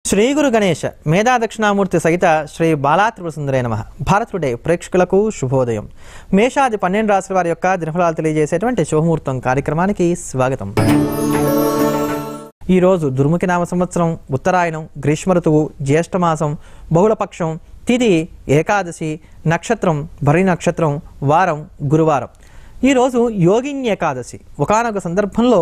శ్రీ గురు గణేష మేధా దక్షిణామూర్తి సహిత శ్రీ బాలాత్రిపుర సుందరే నమః. భారత్ టుడే ప్రేక్షకులకు శుభోదయం. మేషాది 12 రాశుల వారి యొక్క దినఫలాలు తెలియజేసేటువంటి శుభముహూర్తం కార్యక్రమానికి స్వాగతం. ఈరోజు దుర్ముఖి నామ సంవత్సరం, ఉత్తరాయణం, గ్రీష్మ ఋతువు, జ్యేష్ఠమాసం, బహుళపక్షం, తిథి ఏకాదశి, నక్షత్రం భరణి నక్షత్రం, వారం గురువారం. ఈరోజు యోగిని ఏకాదశి. ఒకానొక సందర్భంలో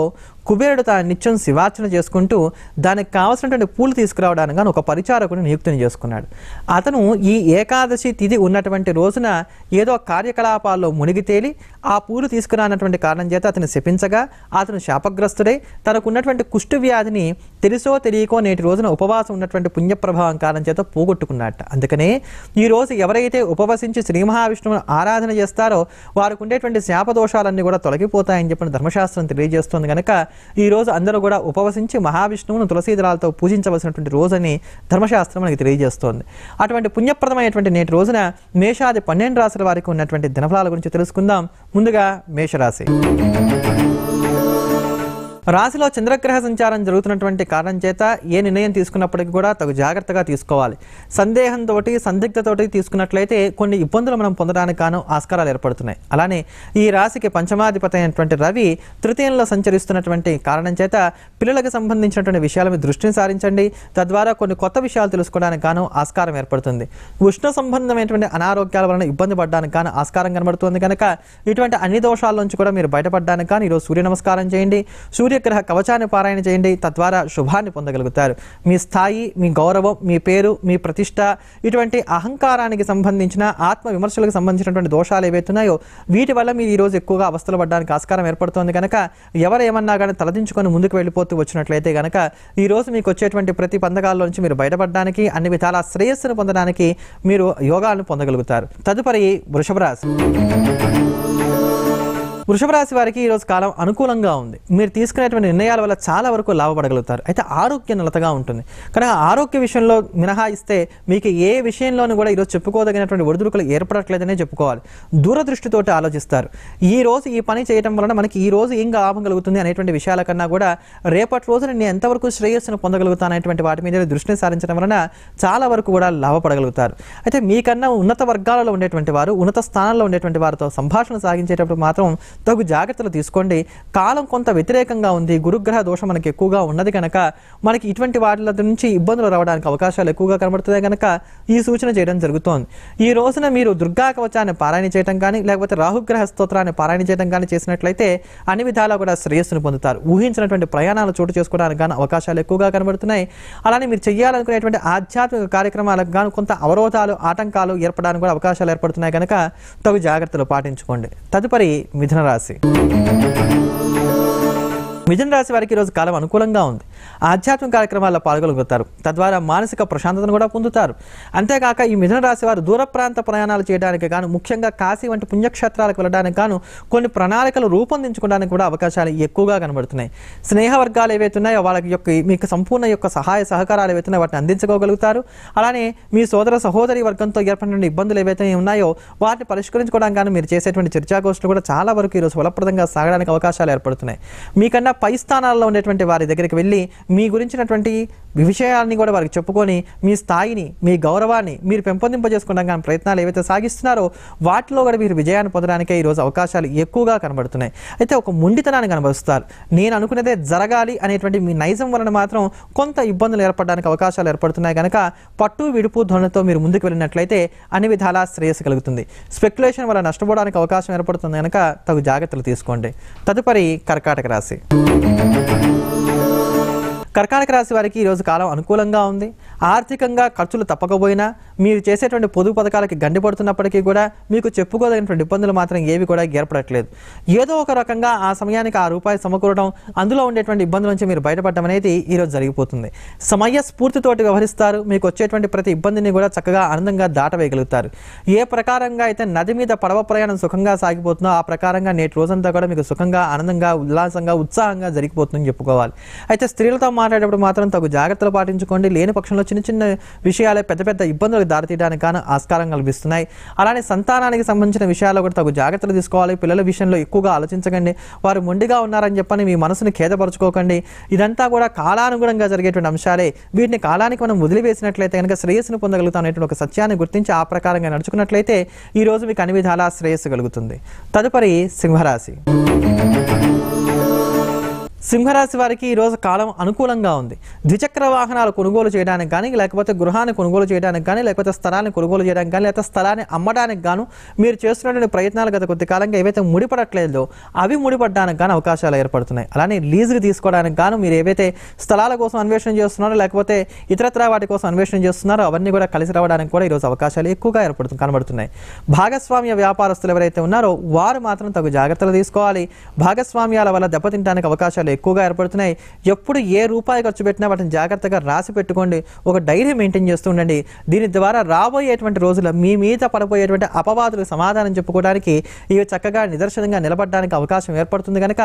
కుబేరుడు తాను నిత్యం శివార్చన చేసుకుంటూ దానికి కావలసినటువంటి పూలు తీసుకురావడానికి ఒక పరిచారకుని నియుక్తిని చేసుకున్నాడు. అతను ఈ ఏకాదశి తిథి ఉన్నటువంటి రోజున ఏదో కార్యకలాపాల్లో మునిగి తేలి ఆ పూలు తీసుకురానటువంటి కారణం చేత అతను శపించగా అతను శాపగ్రస్తుడై తనకున్నటువంటి కుష్టు వ్యాధిని తెలుసో తెలియకో నేటి రోజున ఉపవాసం ఉన్నటువంటి పుణ్యప్రభావం కారణం చేత పోగొట్టుకున్నట్ట. అందుకనే ఈరోజు ఎవరైతే ఉపవసించి శ్రీ మహావిష్ణువును ఆరాధన చేస్తారో వారికి ఉండేటువంటి శాపదోషాలన్నీ కూడా తొలగిపోతాయని చెప్పిన ధర్మశాస్త్రం తెలియజేస్తుంది. కనుక ఈ రోజు అందరూ కూడా ఉపవసించి మహావిష్ణువును తులసీదళాలతో పూజించవలసినటువంటి రోజని ధర్మశాస్త్రం మనకి తెలియజేస్తోంది. అటువంటి పుణ్యప్రదమైనటువంటి నేటి రోజున మేషాది 12 రాశుల వారికి ఉన్నటువంటి దినఫలాల గురించి తెలుసుకుందాం. ముందుగా మేషరాశి. రాశిలో చంద్రగ్రహ సంచారం జరుగుతున్నటువంటి కారణం చేత ఏ నిర్ణయం తీసుకున్నప్పటికీ కూడా తగు జాగ్రత్తగా తీసుకోవాలి. సందేహంతో సందిగ్ధతోటి తీసుకున్నట్లయితే కొన్ని ఇబ్బందులు మనం పొందడానికి గాను ఆస్కారాలు ఏర్పడుతున్నాయి. అలానే ఈ రాశికి పంచమాధిపతి అయినటువంటి రవి తృతీయంలో సంచరిస్తున్నటువంటి కారణం చేత పిల్లలకు సంబంధించినటువంటి విషయాల మీద దృష్టిని సారించండి. తద్వారా కొన్ని కొత్త విషయాలు తెలుసుకోవడానికి గాను ఆస్కారం ఏర్పడుతుంది. ఉష్ణ సంబంధమైనటువంటి అనారోగ్యాల వలన ఇబ్బంది పడడానికి గాను ఆస్కారం కనబడుతుంది. కనుక ఇటువంటి అన్ని దోషాల నుంచి కూడా మీరు బయటపడడానికి కానీ ఈరోజు సూర్య నమస్కారం చేయండి. సూర్యగ్రహ కవచాన్ని పారాయణ చేయండి. తద్వారా శుభాన్ని పొందగలుగుతారు. మీ స్థాయి, మీ గౌరవం, మీ పేరు, మీ ప్రతిష్ట, ఇటువంటి అహంకారానికి సంబంధించిన ఆత్మ విమర్శలకు సంబంధించినటువంటి దోషాలు ఏవైతున్నాయో వీటి వల్ల మీరు ఈరోజు ఎక్కువగా అవస్థలు పడడానికి ఆస్కారం ఏర్పడుతోంది. కనుక ఎవరేమన్నా కానీ తలదించుకొని ముందుకు వెళ్ళిపోతూ వచ్చినట్లయితే కనుక ఈరోజు మీకు వచ్చేటువంటి ప్రతి పందకాల్లో నుంచి మీరు బయటపడడానికి అన్ని విధాల శ్రేయస్సును పొందడానికి మీరు యోగాలను పొందగలుగుతారు. తదుపరి వృషభ రాశి. వృషభ రాశి వారికి ఈరోజు కాలం అనుకూలంగా ఉంది. మీరు తీసుకునేటువంటి నిర్ణయాల వల్ల చాలా వరకు లాభపడగలుగుతారు. అయితే ఆరోగ్యం నలతగా ఉంటుంది. కనుక ఆరోగ్య విషయంలో మినహాయిస్తే మీకు ఏ విషయంలోనూ కూడా ఈరోజు చెప్పుకోదగినటువంటి ఒడిదుడుకులు ఏర్పడట్లేదనే చెప్పుకోవాలి. దూరదృష్టితోటి ఆలోచిస్తారు. ఈ రోజు ఈ పని చేయడం వలన మనకి ఈ రోజు ఏం లాభం కలుగుతుంది అనేటువంటి విషయాల కన్నా కూడా రేపటి రోజున నేను ఎంతవరకు శ్రేయస్సును పొందగలుగుతాననేటువంటి వాటి మీద దృష్టిని సారించడం వలన చాలా వరకు కూడా లాభపడగలుగుతారు. అయితే మీకన్నా ఉన్నత వర్గాలలో ఉండేటువంటి వారు, ఉన్నత స్థానంలో ఉండేటువంటి వారితో సంభాషణ సాగించేటప్పుడు మాత్రం తగు జాగ్రత్తలు తీసుకోండి. కాలం కొంత వ్యతిరేకంగా ఉంది. గురుగ్రహ దోషం మనకి ఎక్కువగా ఉన్నది కనుక మనకి ఇటువంటి వాటి నుంచి ఇబ్బందులు రావడానికి అవకాశాలు ఎక్కువగా కనబడుతున్నాయి. కనుక ఈ సూచన చేయడం జరుగుతోంది. ఈ రోజున మీరు దుర్గా కవచాన్ని పారాయణ చేయడం కానీ లేకపోతే రాహుగ్రహ స్తోత్రాన్ని పారాయణ చేయడం కానీ చేసినట్లయితే అన్ని విధాలా కూడా శ్రేయస్సును పొందుతారు. ఊహించినటువంటి ప్రయాణాలు చోటు చేసుకోవడానికి కానీ అవకాశాలు ఎక్కువగా కనబడుతున్నాయి. అలానే మీరు చేయాలనుకునేటువంటి ఆధ్యాత్మిక కార్యక్రమాలకు గాను కొంత అవరోధాలు, ఆటంకాలు ఏర్పడడానికి కూడా అవకాశాలు ఏర్పడుతున్నాయి. కనుక తగు జాగ్రత్తలు పాటించుకోండి. తదుపరి మిథున రాశి. మిథున రాశి వారికి ఈరోజు కాలం అనుకూలంగా ఉంది. ఆధ్యాత్మిక కార్యక్రమాల్లో పాల్గొనగలుగుతారు. తద్వారా మానసిక ప్రశాంతతను కూడా పొందుతారు. అంతేకాక ఈ మిథున రాశి వారు దూర ప్రాంత ప్రయాణాలు చేయడానికి గాను, ముఖ్యంగా కాశీ వంటి పుణ్యక్షేత్రాలకు వెళ్ళడానికి గాను కొన్ని ప్రణాళికలు రూపొందించుకోవడానికి కూడా అవకాశాలు ఎక్కువగా కనబడుతున్నాయి. స్నేహ వర్గాలు ఏవైతున్నాయో వాళ్ళకి మీకు సంపూర్ణ సహాయ సహకారాలు ఏవైతున్నాయో వాటిని అందించుకోగలుగుతారు. అలానే మీ సోదర సహోదరి వర్గంతో ఏర్పడిన ఇబ్బందులు ఏవైతే ఉన్నాయో వాటిని పరిష్కరించుకోవడానికి గాను మీరు చేసేటువంటి చర్చాగోష్ఠులు కూడా చాలా వరకు ఈరోజు ఫలప్రదంగా సాగడానికి అవకాశాలు ఏర్పడుతున్నాయి. మీకన్నా పై స్థానాల్లో ఉండేటువంటి వారి దగ్గరికి వెళ్ళి మీ గురించినటువంటి విషయాన్ని కూడా వారికి చెప్పుకొని మీ స్థాయిని, మీ గౌరవాన్ని మీరు పెంపొందింపజేసుకోవడానికి ప్రయత్నాలు ఏవైతే సాగిస్తున్నారో వాటిలో కూడా మీరు విజయాన్ని పొందడానికే ఈరోజు అవకాశాలు ఎక్కువగా కనబడుతున్నాయి. అయితే ఒక మొండితనాన్ని కనబరుస్తారు. నేను అనుకునేదే జరగాలి అనేటువంటి మీ నైజం వలన మాత్రం కొంత ఇబ్బందులు ఏర్పడడానికి అవకాశాలు ఏర్పడుతున్నాయి. కనుక పట్టు విడుపు ధోరణితో మీరు ముందుకు వెళ్ళినట్లయితే అన్ని విధాలా శ్రేయస్సు కలుగుతుంది. స్పెక్యులేషన్ వల్ల నష్టపోవడానికి అవకాశం ఏర్పడుతుంది. కనుక తగు జాగ్రత్తలు తీసుకోండి. తదుపరి కర్కాటక రాశి. కర్కాటక రాశి వారికి ఈరోజు కాలం అనుకూలంగా ఉంది. ఆర్థికంగా ఖర్చులు తప్పకపోయినా మీరు చేసేటువంటి పొదుపు పథకాలకి గండిపడుతున్నప్పటికీ కూడా మీకు చెప్పుకోదగినటువంటి ఇబ్బందులు మాత్రం ఏవి కూడా ఏర్పడట్లేదు. ఏదో ఒక రకంగా ఆ సమయానికి ఆ రూపాయి సమకూరడం, అందులో ఉండేటువంటి ఇబ్బందుల నుంచి మీరు బయటపడడం అనేది ఈరోజు జరిగిపోతుంది. సమయ స్ఫూర్తితోటి వ్యవహరిస్తారు. మీకు వచ్చేటువంటి ప్రతి ఇబ్బందిని కూడా చక్కగా ఆనందంగా దాటవేయగలుగుతారు. ఏ ప్రకారంగా అయితే నది మీద పడవ ప్రయాణం సుఖంగా సాగిపోతుందో ఆ ప్రకారంగా నేటి రోజంతా కూడా మీకు సుఖంగా, ఆనందంగా, ఉల్లాసంగా, ఉత్సాహంగా జరిగిపోతుందని చెప్పుకోవాలి. అయితే స్త్రీలతో మాట్లాడేటప్పుడు మాత్రం తగు జాగ్రత్తలు పాటించుకోండి. లేని పక్షంలో చిన్న చిన్న విషయాలే పెద్ద పెద్ద ఇబ్బందులకు దారితీయడానికి గాను ఆస్కారం కల్పిస్తున్నాయి. అలానే సంతానానికి సంబంధించిన విషయాల్లో కూడా తగు జాగ్రత్తలు తీసుకోవాలి. పిల్లల విషయంలో ఎక్కువగా ఆలోచించకండి. వారు మొండిగా ఉన్నారని చెప్పని మీ మనసుని ఖేదపరచుకోకండి. ఇదంతా కూడా కాలానుగుణంగా జరిగేటువంటి అంశాలే. వీటిని కాలానికి మనం వదిలివేసినట్లయితే కనుక శ్రేయస్సును పొందగలుగుతాం అనేటువంటి ఒక సత్యాన్ని గుర్తించి ఆ ప్రకారంగా నడుచుకున్నట్లయితే ఈ రోజు మీకు అన్ని విధాలా శ్రేయస్సు కలుగుతుంది. తదుపరి సింహరాశి. సింహరాశి వారికి ఈరోజు కాలం అనుకూలంగా ఉంది. ద్విచక్ర వాహనాలు కొనుగోలు చేయడానికి కానీ, లేకపోతే గృహాన్ని కొనుగోలు చేయడానికి కానీ, లేకపోతే స్థలాన్ని కొనుగోలు చేయడానికి కానీ, లేకపోతే స్థలాన్ని అమ్మడానికి గాను మీరు చేస్తున్నటువంటి ప్రయత్నాలు గత కొద్ది కాలంగా ఏవైతే ముడిపడట్లేదో అవి ముడిపడడానికి కానీ అవకాశాలు ఏర్పడుతున్నాయి. అలానే లీజుకి తీసుకోవడానికి గాను మీరు ఏవైతే స్థలాల కోసం అన్వేషణ చేస్తున్నారో, లేకపోతే ఇతరత్రా వాటి కోసం అన్వేషణ చేస్తున్నారో అవన్నీ కూడా కలిసి రావడానికి కూడా ఈరోజు అవకాశాలు ఎక్కువగా కనబడుతున్నాయి. భాగస్వామ్య వ్యాపారస్తులు ఎవరైతే ఉన్నారో వారు మాత్రం తగు జాగ్రత్తలు తీసుకోవాలి. భాగస్వామ్యాల వల్ల దెబ్బతింటానికి అవకాశాలు ఎక్కువగా ఏర్పడుతున్నాయి. ఎప్పుడు ఏ రూపాయి ఖర్చు పెట్టినా వాటిని జాగ్రత్తగా రాసి పెట్టుకోండి. ఒక డైరీ మెయింటైన్ చేస్తూ ఉండండి. దీని ద్వారా రాబోయేటువంటి రోజుల్లో మీ మీద పడిపోయేటువంటి అపవాదులకు సమాధానం చెప్పుకోవడానికి ఇవి చక్కగా నిదర్శనంగా నిలబడడానికి అవకాశం ఏర్పడుతుంది కనుక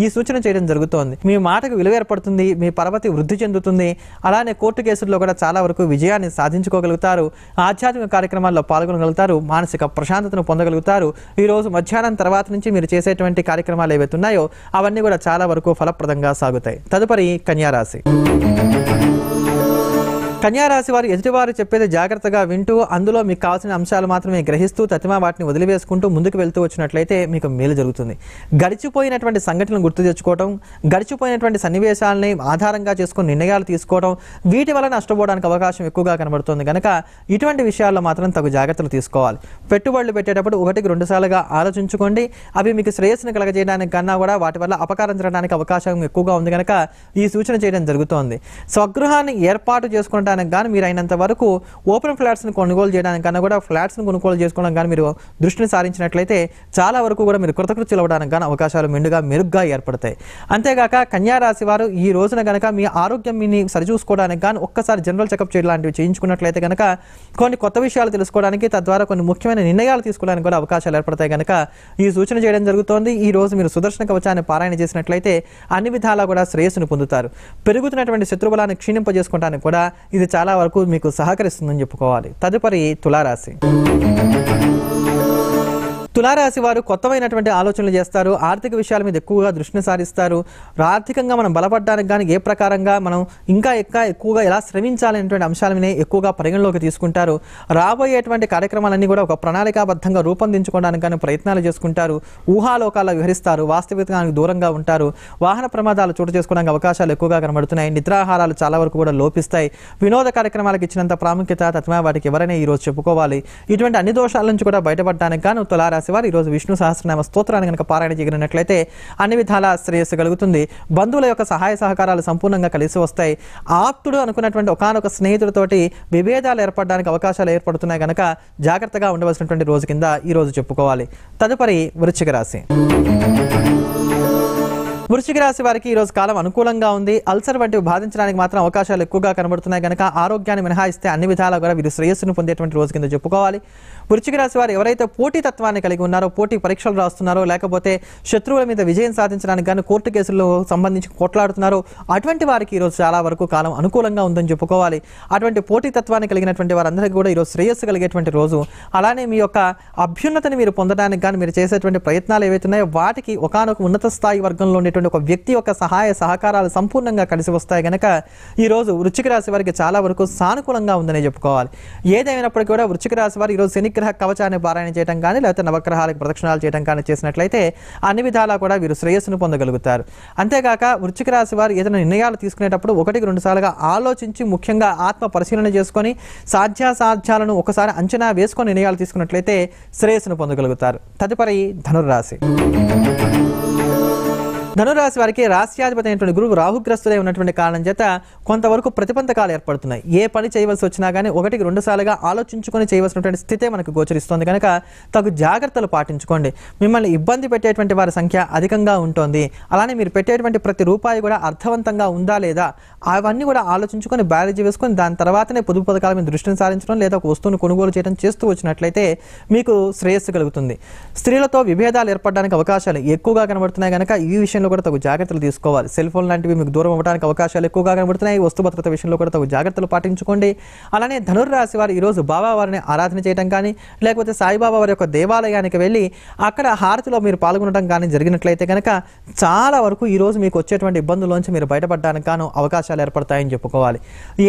ఈ సూచన చేయడం జరుగుతోంది. మీ మాటకు విలువ ఏర్పడుతుంది. మీ పరపతి వృద్ధి చెందుతుంది. అలానే కోర్టు కేసుల్లో కూడా చాలా వరకు విజయాన్ని సాధించుకోగలుగుతారు. ఆధ్యాత్మిక కార్యక్రమాల్లో పాల్గొనగలుగుతారు. మానసిక ప్రశాంతతను పొందగలుగుతారు. ఈరోజు మధ్యాహ్నం తర్వాత నుంచి మీరు చేసేటువంటి కార్యక్రమాలు ఏవైతే ఉన్నాయో అవన్నీ కూడా చాలా వరకు ఫలప్రదంగా సాగుతాయి. తదుపరి కన్యారాశి. కన్యారాశి వారు ఎదుటివారు చెప్పేది జాగ్రత్తగా వింటూ అందులో మీకు కావాల్సిన అంశాలు మాత్రమే గ్రహిస్తూ తతిమా వాటిని వదిలివేసుకుంటూ ముందుకు వెళ్తూ వచ్చినట్లయితే మీకు మేలు జరుగుతుంది. గడిచిపోయినటువంటి సంఘటనలు గుర్తు తెచ్చుకోవడం, గడిచిపోయినటువంటి సన్నివేశాలని ఆధారంగా చేసుకుని నిర్ణయాలు తీసుకోవడం, వీటి వల్ల నష్టపోవడానికి అవకాశం ఎక్కువగా కనబడుతుంది కనుక ఇటువంటి విషయాల్లో మాత్రం తగు జాగ్రత్తలు తీసుకోవాలి. పెట్టుబడులు పెట్టేటప్పుడు 1-2 సార్లుగా ఆలోచించుకోండి. అవి మీకు శ్రేయస్సును కలగజేయడానికి కన్నా కూడా వాటి వల్ల అపకారం జరగడానికి అవకాశం ఎక్కువగా ఉంది కనుక ఈ సూచన చేయడం జరుగుతోంది. స్వగృహాన్ని ఏర్పాటు చేసుకున్న కానీ మీరు అయినంత వరకు ఓపెన్ ఫ్లాట్స్ని కొనుగోలు చేయడానికి కన్నా కూడా ఫ్లాట్స్ని కొనుగోలు చేసుకోవడం కానీ మీరు దృష్టిని సారించినట్లయితే చాలా వరకు కూడా మీరు కృతకృత్యులు అవ్వడానికి కానీ అవకాశాలు మెరుగ్గా ఏర్పడతాయి. అంతేగాక కన్యారాశి వారు ఈ రోజున కనుక మీ ఆరోగ్యం మీ సరిచూసుకోవడానికి కానీ ఒక్కసారి జనరల్ చెకప్ చేయడం లాంటివి చేయించుకున్నట్లయితే కనుక కొన్ని కొత్త విషయాలు తెలుసుకోవడానికి తద్వారా కొన్ని ముఖ్యమైన నిర్ణయాలు తీసుకోవడానికి కూడా అవకాశాలు ఏర్పడతాయి కనుక ఈ సూచన చేయడం జరుగుతోంది. ఈ రోజు మీరు సుదర్శన కవచాన్ని పారాయణ చేసినట్లయితే అన్ని విధాలా కూడా శ్రేయస్సును పొందుతారు. పెరుగుతున్నటువంటి శత్రుబలాన్ని క్షీణింపజేసుకోవడానికి కూడా ఇది చాలా వరకు మీకు సహకరిస్తుందని చెప్పుకోవాలి. తదుపరి తులారాశి. తులారాశి వారు కొత్తమైనటువంటి ఆలోచనలు చేస్తారు. ఆర్థిక విషయాల మీద ఎక్కువగా దృష్టిని సారిస్తారు. ఆర్థికంగా మనం బలపడడానికి కానీ ఏ ప్రకారంగా మనం ఇంకా ఎక్కువగా ఎలా శ్రమించాలి అనేటువంటి అంశాల మీద ఎక్కువగా పరిగణలోకి తీసుకుంటారు. రాబోయేటువంటి కార్యక్రమాలన్నీ కూడా ఒక ప్రణాళికాబద్ధంగా రూపొందించుకోవడానికి కానీ ప్రయత్నాలు చేసుకుంటారు. ఊహాలోకాల్లో విహరిస్తారు. వాస్తవికానికి దూరంగా ఉంటారు. వాహన ప్రమాదాలు చోటు చేసుకోవడానికి అవకాశాలు ఎక్కువగా కనబడుతున్నాయి. నిద్రాహారాలు చాలా వరకు కూడా లోపిస్తాయి. వినోద కార్యక్రమాలకు ఇచ్చినంత ప్రాముఖ్యత తత్మా వాటికి ఎవరైనా ఈరోజు చెప్పుకోవాలి. ఇటువంటి అన్ని దోషాల నుంచి కూడా బయటపడడానికి గాను తులారాశి వారు ఈరోజు విష్ణు సహస్రనామ స్తోత్రాన్ని కనుక పారాయణ చేయగలిగినట్లయితే అన్ని విధాలా శ్రేయస్సు కలుగుతుంది. బంధువుల యొక్క సహాయ సహకారాలు సంపూర్ణంగా కలిసి వస్తాయి. ఆప్తుడు అనుకున్నటువంటి ఒకానొక స్నేహితుడితోటి విభేదాలు ఏర్పడడానికి అవకాశాలు ఏర్పడుతున్నాయి కనుక జాగ్రత్తగా ఉండవలసినటువంటి రోజు కింద ఈ రోజు చెప్పుకోవాలి. తదుపరి వృశ్చిక రాశి. వృశ్చిక రాశి వారికి ఈరోజు కాలం అనుకూలంగా ఉంది. అల్సర్ వంటివి బాధించడానికి మాత్రం అవకాశాలు ఎక్కువగా కనబడుతున్నాయి కనుక ఆరోగ్యాన్ని మినహాయిస్తే అన్ని విధాలా కూడా వీరు శ్రేయస్సును పొందేటువంటి రోజు కింద చెప్పుకోవాలి. వృశ్చిక రాశి వారు ఎవరైతే పోటీ తత్వాన్ని కలిగి ఉన్నారో, పోటీ పరీక్షలు రాస్తున్నారో, లేకపోతే శత్రువుల మీద విజయం సాధించడానికి కానీ కోర్టు కేసుల్లో సంబంధించి కొట్లాడుతున్నారో అటువంటి వారికి ఈరోజు చాలా వరకు కాలం అనుకూలంగా ఉందని చెప్పుకోవాలి. అటువంటి పోటీ తత్వాన్ని కలిగినటువంటి వారందరికీ కూడా ఈరోజు శ్రేయస్సు కలిగేటువంటి రోజు. అలానే మీ యొక్క అభ్యున్నతిని మీరు పొందడానికి కానీ మీరు చేసేటువంటి ప్రయత్నాలు ఏవైతే ఉన్నాయో వాటికి ఒకానొక ఉన్నత స్థాయి వర్గంలో ఉండేటువంటి ఒక వ్యక్తి యొక్క సహాయ సహకారాలు సంపూర్ణంగా కలిసి వస్తాయి కనుక ఈరోజు వృశ్చిక రాశి వారికి చాలా వరకు సానుకూలంగా ఉందని చెప్పుకోవాలి. ఏదైనప్పటికీ కూడా వృశ్చిక రాశి వారు ఈరోజు శనిగ్రహ కవచాన్ని పారాయణ చేయడం కానీ లేకపోతే నవగ్రహాలకు ప్రదక్షిణాలు చేయడం కానీ చేసినట్లయితే అన్ని విధాలా కూడా వీరు శ్రేయస్సును పొందగలుగుతారు. అంతేగాక వృశ్చిక రాశి వారు ఏదైనా నిర్ణయాలు తీసుకునేటప్పుడు 1-2 సార్లుగా ఆలోచించి ముఖ్యంగా ఆత్మ పరిశీలన చేసుకొని సాధ్యాసాధ్యాలను ఒకసారి అంచనా వేసుకొని నిర్ణయాలు తీసుకున్నట్లయితే శ్రేయస్సును పొందగలుగుతారు. తదుపరి ధనుర్రాశి. ధనురాశి వారికి రాశ్యాధిపతి అయినటువంటి గురువు రాహుగ్రస్తులై ఉన్నటువంటి కారణం చేత కొంతవరకు ప్రతిబంధకాలు ఏర్పడుతున్నాయి. ఏ పని చేయవలసి వచ్చినా కానీ 1-2 సార్లుగా ఆలోచించుకొని చేయవలసినటువంటి స్థితే మనకు గోచరిస్తుంది కనుక తగు జాగ్రత్తలు పాటించుకోండి. మిమ్మల్ని ఇబ్బంది పెట్టేటువంటి వారి సంఖ్య అధికంగా ఉంటుంది. అలానే మీరు పెట్టేటువంటి ప్రతి రూపాయి కూడా అర్థవంతంగా ఉందా లేదా అవన్నీ కూడా ఆలోచించుకొని బ్యారేజ్ వేసుకొని దాని తర్వాతనే పొదుపు పథకాల మీద దృష్టిని సారించడం లేదా ఒక వస్తువును కొనుగోలు చేయడం చేస్తూ వచ్చినట్లయితే మీకు శ్రేయస్సు కలుగుతుంది. స్త్రీలతో విభేదాలు ఏర్పడడానికి అవకాశాలు ఎక్కువగా కనబడుతున్నాయి కనుక ఈ విషయంలో విషయంలో కూడా తగు జాగ్రత్తలు తీసుకోవాలి. సెల్ ఫోన్ లాంటివి మీకు దూరం అవ్వడానికి అవకాశాలు ఎక్కువగా కనబడుతున్నాయి. వస్తు భద్రత విషయంలో కూడా తగు జాగ్రత్తలు పాటించుకోండి. అలానే ధనుర్రాశి వారు ఈరోజు బాబా వారిని ఆరాధన చేయడం కానీ, లేకపోతే సాయిబాబా వారి యొక్క దేవాలయానికి వెళ్ళి అక్కడ హారతిలో మీరు పాల్గొనడం కానీ జరిగినట్లయితే కనుక చాలా వరకు ఈరోజు మీకు వచ్చేటువంటి ఇబ్బందుల్లోంచి మీరు బయటపడడానికి గాను అవకాశాలు ఏర్పడతాయని చెప్పుకోవాలి.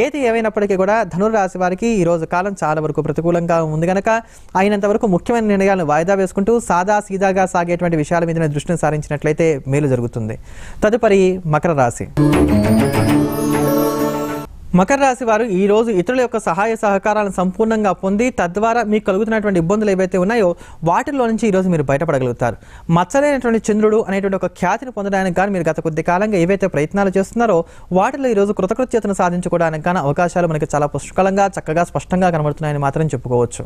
ఏది ఏమైనప్పటికీ కూడా ధనుర్రాశి వారికి ఈరోజు కాలం చాలా వరకు ప్రతికూలంగా ఉంది కనుక అయినంత వరకు ముఖ్యమైన నిర్ణయాలను వాయిదా వేసుకుంటూ సాదా సీదాగా సాగేటువంటి విషయాల మీద దృష్టిని సారించినట్లయితే మేలు జరుగుతుంది. తదుపరి మకర రాశి. మకర రాశి వారు ఈ రోజు ఇతరుల యొక్క సహాయ సహకారాలను సంపూర్ణంగా పొంది తద్వారా మీకు కలుగుతున్నటువంటి ఇబ్బందులు ఏవైతే ఉన్నాయో వాటిల్లో నుంచి ఈరోజు మీరు బయటపడగలుగుతారు. మచ్చలేనటువంటి చంద్రుడు అనేటువంటి ఒక ఖ్యాతిని పొందడానికి కానీ మీరు గత కొద్ది కాలంగా ఏవైతే ప్రయత్నాలు చేస్తున్నారో వాటిలో ఈరోజు కృతకృత్యతను సాధించుకోవడానికి కానీ అవకాశాలు మనకి చాలా పుష్కలంగా చక్కగా స్పష్టంగా కనబడుతున్నాయని మాత్రం చెప్పుకోవచ్చు.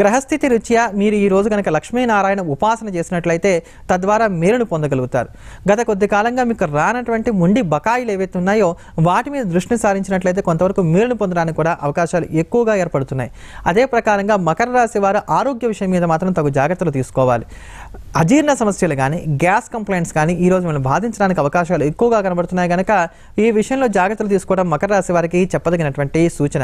గ్రహస్థితి రీత్యా మీరు ఈ రోజు కనుక లక్ష్మీనారాయణ ఉపాసన చేసినట్లయితే తద్వారా మేలును పొందగలుగుతారు. గత కొద్ది కాలంగా మీకు రానటువంటి ముండి బకాయిలు ఏవైతే ఉన్నాయో వాటి మీద దృష్టిని సారించినట్లయితే కొంతవరకు మేలును పొందడానికి కూడా అవకాశాలు ఎక్కువగా ఏర్పడుతున్నాయి. అదే ప్రకారంగా మకర రాశి వారు ఆరోగ్య విషయం మీద మాత్రం తగు జాగ్రత్తలు తీసుకోవాలి. అజీర్ణ సమస్యలు కానీ గ్యాస్ కంప్లైంట్స్ కానీ ఈ రోజు మిమ్మల్ని బాధించడానికి అవకాశాలు ఎక్కువగా కనబడుతున్నాయి కనుక ఈ విషయంలో జాగ్రత్తలు తీసుకోవడం మకర రాశి వారికి చెప్పదగినటువంటి సూచన.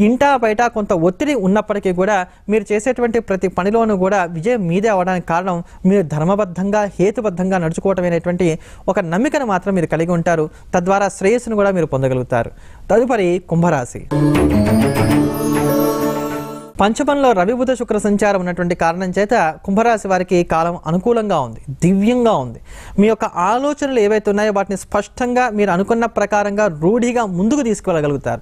ఇంటా బయట కొంత ఒత్తిడి ఉన్నప్పటికీ కూడా మీరు చేసేటువంటి ప్రతి పనిలోనూ కూడా విజయం మీదే అవడానికి కారణం మీరు ధర్మబద్ధంగా హేతుబద్ధంగా నడుచుకోవటమైనటువంటి ఒక నమ్మికను మాత్రం మీరు కలిగి ఉంటారు. తద్వారా శ్రేయస్సును కూడా మీరు పొందగలుగుతారు. తదుపరి కుంభరాశి. పంచమంలో రవి బుధ శుక్ర సంచారం ఉన్నటువంటి కారణం చేత కుంభరాశి వారికి కాలం అనుకూలంగా ఉంది, దివ్యంగా ఉంది. మీ యొక్క ఆలోచనలు ఏవైతే ఉన్నాయో వాటిని స్పష్టంగా మీరు అనుకున్న ప్రకారంగా రూఢిగా ముందుకు తీసుకెళ్ళగలుగుతారు.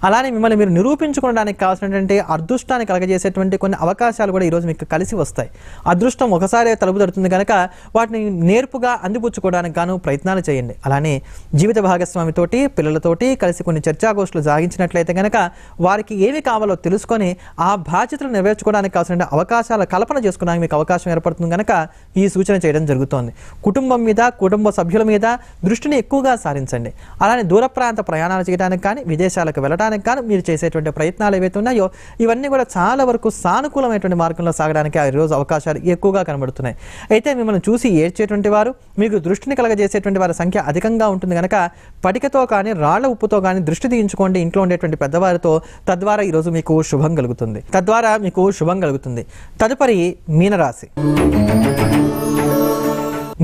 అలానే మిమ్మల్ని మీరు నిరూపించుకోవడానికి కావాల్సినటువంటి అదృష్టాన్ని కలగజేసేటువంటి కొన్ని అవకాశాలు కూడా ఈరోజు మీకు కలిసి వస్తాయి. అదృష్టం ఒకసారి తలుపు తడుతుంది కనుక వాటిని నేర్పుగా అందిపుచ్చుకోవడానికి గాను ప్రయత్నాలు చేయండి. అలానే జీవిత భాగస్వామితోటి పిల్లలతోటి కలిసి కొన్ని చర్చాగోష్ఠులు సాగించినట్లయితే కనుక వారికి ఏమి కావాలో తెలుసుకొని ఆ బాధ్యతలు నెరవేర్చుకోవడానికి కావాల్సిన అవకాశాల కల్పన చేసుకోవడానికి మీకు అవకాశం ఏర్పడుతుంది కనుక ఈ సూచన చేయడం జరుగుతోంది. కుటుంబం మీద కుటుంబ సభ్యుల మీద దృష్టిని ఎక్కువగా సారించండి. అలానే దూర ప్రాంత ప్రయాణాలు చేయడానికి కానీ విదేశాలకు వెళ్ళడానికి కానీ మీరు చేసేటువంటి ప్రయత్నాలు ఏవైతే ఉన్నాయో ఇవన్నీ కూడా చాలా వరకు సానుకూలమైనటువంటి మార్గంలో సాగడానికి ఆ రోజు అవకాశాలు ఎక్కువగా కనబడుతున్నాయి. అయితే మిమ్మల్ని చూసి ఏడ్చేటువంటి వారు మీకు దృష్టిని కలగజేసేటువంటి వారి సంఖ్య అధికంగా ఉంటుంది కనుక పటికతో కానీ రాళ్ల ఉప్పుతో కానీ దృష్టి తీయించుకోండి ఇంట్లో ఉండేటువంటి పెద్దవారితో. తద్వారా ఈరోజు మీకు శుభం కలుగుతుంది. తదుపరి మీనరాశి.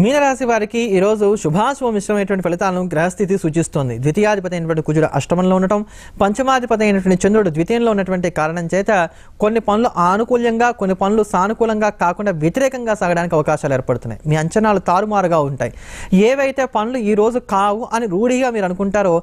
మీనరాశి వారికి ఈరోజు శుభాశుభ మిశ్రమైనటువంటి ఫలితాలను గ్రహస్థితి సూచిస్తోంది. ద్వితీయాధిపతి అయినటువంటి కుజుడు అష్టమంలో ఉండటం, పంచమాధిపతి అయినటువంటి చంద్రుడు ద్వితీయంలో ఉన్నటువంటి కారణం చేత కొన్ని పనులు ఆనుకూల్యంగా కొన్ని పనులు సానుకూలంగా కాకుండా వ్యతిరేకంగా సాగడానికి అవకాశాలు ఏర్పడుతున్నాయి. మీ అంచనాలు తారుమారుగా ఉంటాయి. ఏవైతే పనులు ఈ రోజు కావు అని రూఢిగా మీరు అనుకుంటారో